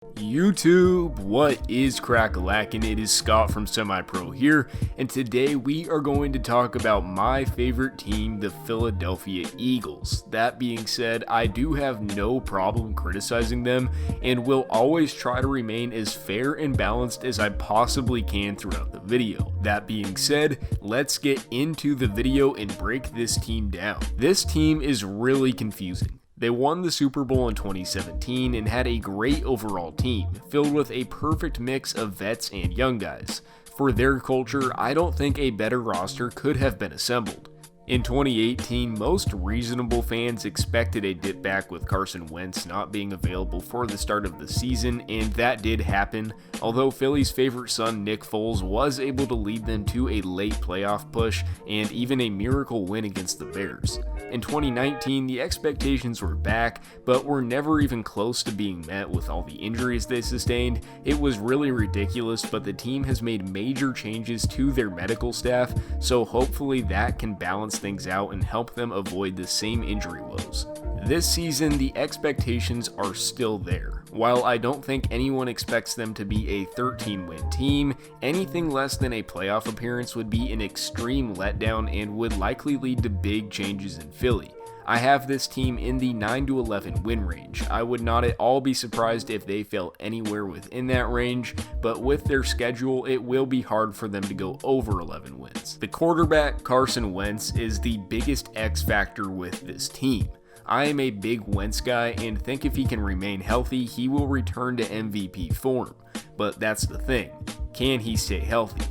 YouTube, what is crack-a-lackin'? It is Scott from SemiPro here, and today we are going to talk about my favorite team, the Philadelphia Eagles. That being said, I do have no problem criticizing them, and will always try to remain as fair and balanced as I possibly can throughout the video. That being said, let's get into the video and break this team down. This team is really confusing. They won the Super Bowl in 2017 and had a great overall team, filled with a perfect mix of vets and young guys. For their culture, I don't think a better roster could have been assembled. In 2018, most reasonable fans expected a dip back with Carson Wentz not being available for the start of the season, and that did happen, although Philly's favorite son Nick Foles was able to lead them to a late playoff push and even a miracle win against the Bears. In 2019, the expectations were back, but were never even close to being met with all the injuries they sustained. It was really ridiculous, but the team has made major changes to their medical staff, so hopefully that can balance things out and help them avoid the same injury woes. This season, the expectations are still there. While I don't think anyone expects them to be a 13-win team, anything less than a playoff appearance would be an extreme letdown and would likely lead to big changes in Philly. I have this team in the 9-11 win range. I would not at all be surprised if they fell anywhere within that range, but with their schedule, it will be hard for them to go over 11 wins. The quarterback, Carson Wentz, is the biggest X factor with this team. I am a big Wentz guy and think if he can remain healthy, he will return to MVP form. But that's the thing, can he stay healthy?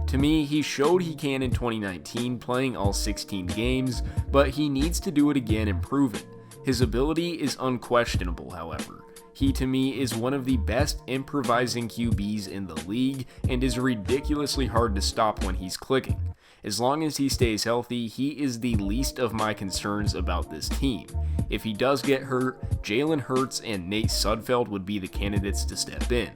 To me, he showed he can in 2019, playing all 16 games, but he needs to do it again and prove it. His ability is unquestionable, however. He, to me, is one of the best improvising QBs in the league and is ridiculously hard to stop when he's clicking. As long as he stays healthy, he is the least of my concerns about this team. If he does get hurt, Jalen Hurts and Nate Sudfeld would be the candidates to step in.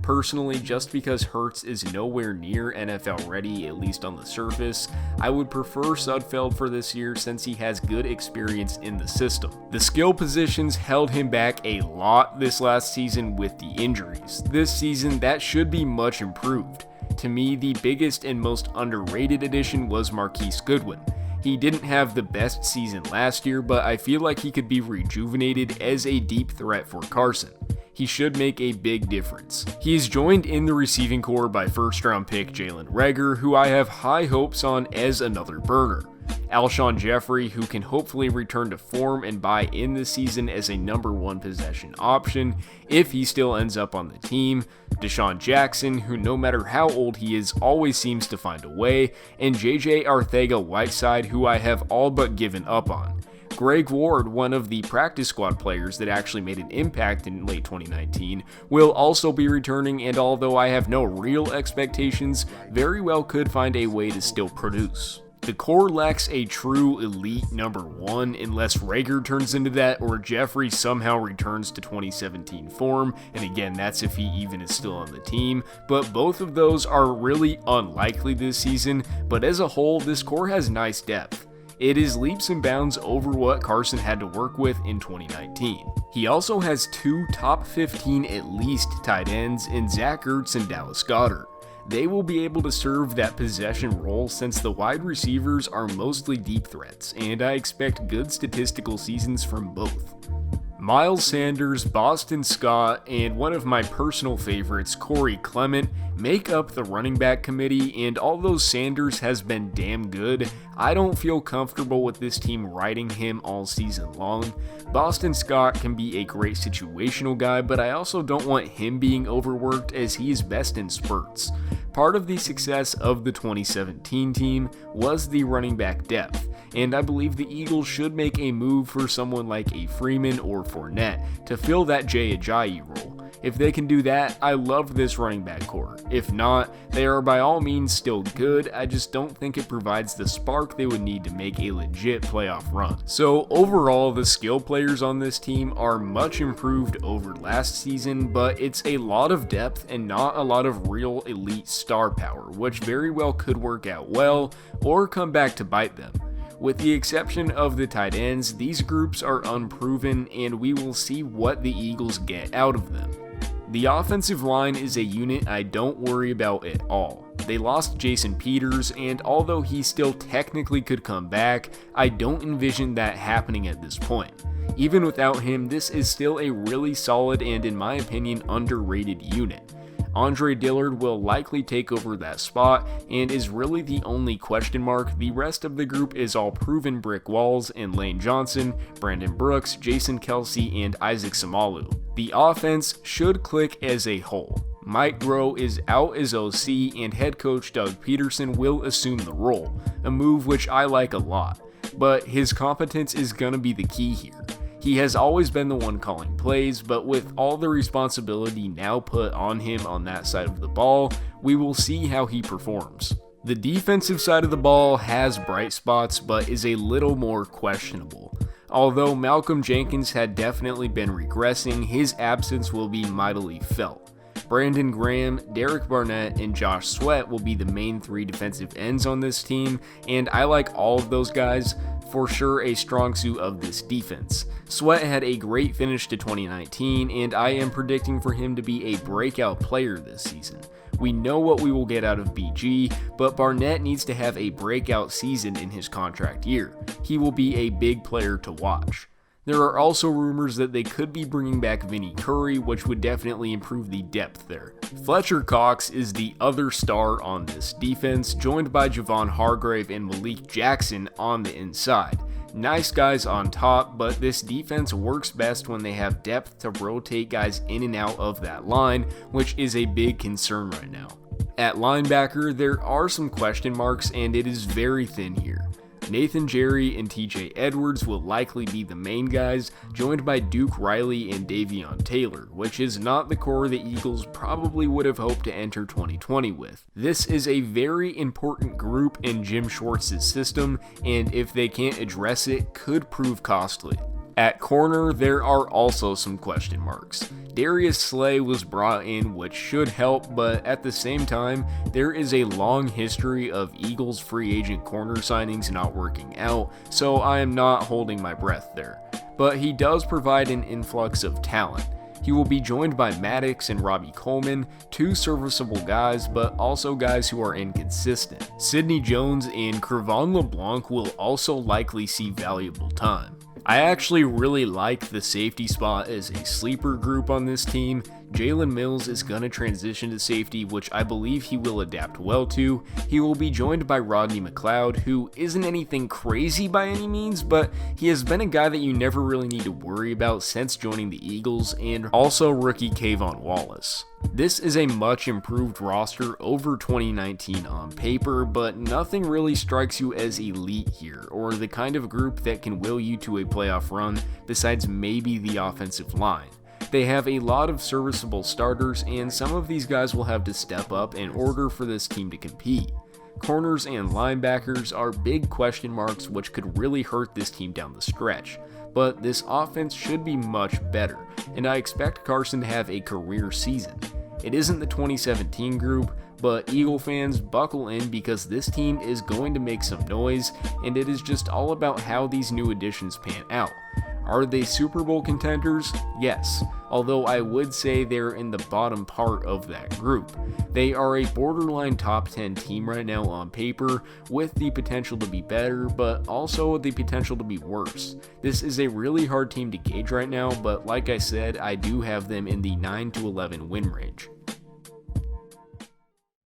Personally, just because Hurts is nowhere near NFL ready, at least on the surface, I would prefer Sudfeld for this year since he has good experience in the system. The skill positions held him back a lot this last season with the injuries. This season, that should be much improved. To me, the biggest and most underrated addition was Marquise Goodwin. He didn't have the best season last year, but I feel like he could be rejuvenated as a deep threat for Carson. He should make a big difference. He is joined in the receiving corps by first-round pick Jalen Reagor, who I have high hopes on as another burner. Alshon Jeffrey, who can hopefully return to form and buy in this season as a number one possession option if he still ends up on the team. Deshaun Jackson, who no matter how old he is, always seems to find a way. And JJ Arcega-Whiteside, who I have all but given up on. Greg Ward, one of the practice squad players that actually made an impact in late 2019, will also be returning, and although I have no real expectations, very well could find a way to still produce. The core lacks a true elite number one unless Reagor turns into that or Jeffrey somehow returns to 2017 form, and again that's if he even is still on the team, but both of those are really unlikely this season, but as a whole this core has nice depth. It is leaps and bounds over what Carson had to work with in 2019. He also has two top 15 at least tight ends in Zach Ertz and Dallas Goedert. They will be able to serve that possession role since the wide receivers are mostly deep threats, and I expect good statistical seasons from both. Miles Sanders, Boston Scott, and one of my personal favorites, Corey Clement, make up the running back committee, and although Sanders has been damn good, I don't feel comfortable with this team riding him all season long. Boston Scott can be a great situational guy, but I also don't want him being overworked as he is best in spurts. Part of the success of the 2017 team was the running back depth, and I believe the Eagles should make a move for someone like a Freeman or Fournette to fill that Jay Ajayi role. If they can do that, I love this running back core. If not, they are by all means still good, I just don't think it provides the spark they would need to make a legit playoff run. So overall, the skill players on this team are much improved over last season, but it's a lot of depth and not a lot of real elite star power, which very well could work out well or come back to bite them. With the exception of the tight ends, these groups are unproven and we will see what the Eagles get out of them. The offensive line is a unit I don't worry about at all. They lost Jason Peters, and although he still technically could come back, I don't envision that happening at this point. Even without him, this is still a really solid and, in my opinion, underrated unit. Andre Dillard will likely take over that spot and is really the only question mark. The rest of the group is all proven brick walls in Lane Johnson, Brandon Brooks, Jason Kelsey, and Isaac Samalu. The offense should click as a whole. Mike Groh is out as OC and head coach Doug Peterson will assume the role, a move which I like a lot, but his competence is going to be the key here. He has always been the one calling plays, but with all the responsibility now put on him on that side of the ball, we will see how he performs. The defensive side of the ball has bright spots, but is a little more questionable. Although Malcolm Jenkins had definitely been regressing, his absence will be mightily felt. Brandon Graham, Derek Barnett, and Josh Sweat will be the main three defensive ends on this team, and I like all of those guys. For sure a strong suit of this defense. Sweat had a great finish to 2019, and I am predicting for him to be a breakout player this season. We know what we will get out of BG, but Barnett needs to have a breakout season in his contract year. He will be a big player to watch. There are also rumors that they could be bringing back Vinny Curry, which would definitely improve the depth there. Fletcher Cox is the other star on this defense, joined by Javon Hargrave and Malik Jackson on the inside. Nice guys on top, but this defense works best when they have depth to rotate guys in and out of that line, which is a big concern right now. At linebacker, there are some question marks, and it is very thin here. Nathan Jerry and TJ Edwards will likely be the main guys, joined by Duke Riley and Davion Taylor, which is not the core the Eagles probably would have hoped to enter 2020 with. This is a very important group in Jim Schwartz's system, and if they can't address it, could prove costly. At corner, there are also some question marks. Darius Slay was brought in, which should help, but at the same time, there is a long history of Eagles free agent corner signings not working out, so I am not holding my breath there. But he does provide an influx of talent. He will be joined by Maddox and Robbie Coleman, two serviceable guys, but also guys who are inconsistent. Sidney Jones and Cre'Von LeBlanc will also likely see valuable time. I actually really like the safety spot as a sleeper group on this team. Jalen Mills is going to transition to safety, which I believe he will adapt well to. He will be joined by Rodney McLeod, who isn't anything crazy by any means, but he has been a guy that you never really need to worry about since joining the Eagles, and also rookie Kayvon Wallace. This is a much improved roster over 2019 on paper, but nothing really strikes you as elite here, or the kind of group that can will you to a playoff run besides maybe the offensive line. They have a lot of serviceable starters, and some of these guys will have to step up in order for this team to compete. Corners and linebackers are big question marks which could really hurt this team down the stretch, but this offense should be much better, and I expect Carson to have a career season. It isn't the 2017 group, but Eagle fans, buckle in because this team is going to make some noise, and it is just all about how these new additions pan out. Are they Super Bowl contenders? Yes, although I would say they're in the bottom part of that group. They are a borderline top 10 team right now on paper, with the potential to be better, but also the potential to be worse. This is a really hard team to gauge right now, but like I said, I do have them in the 9 to 11 win range.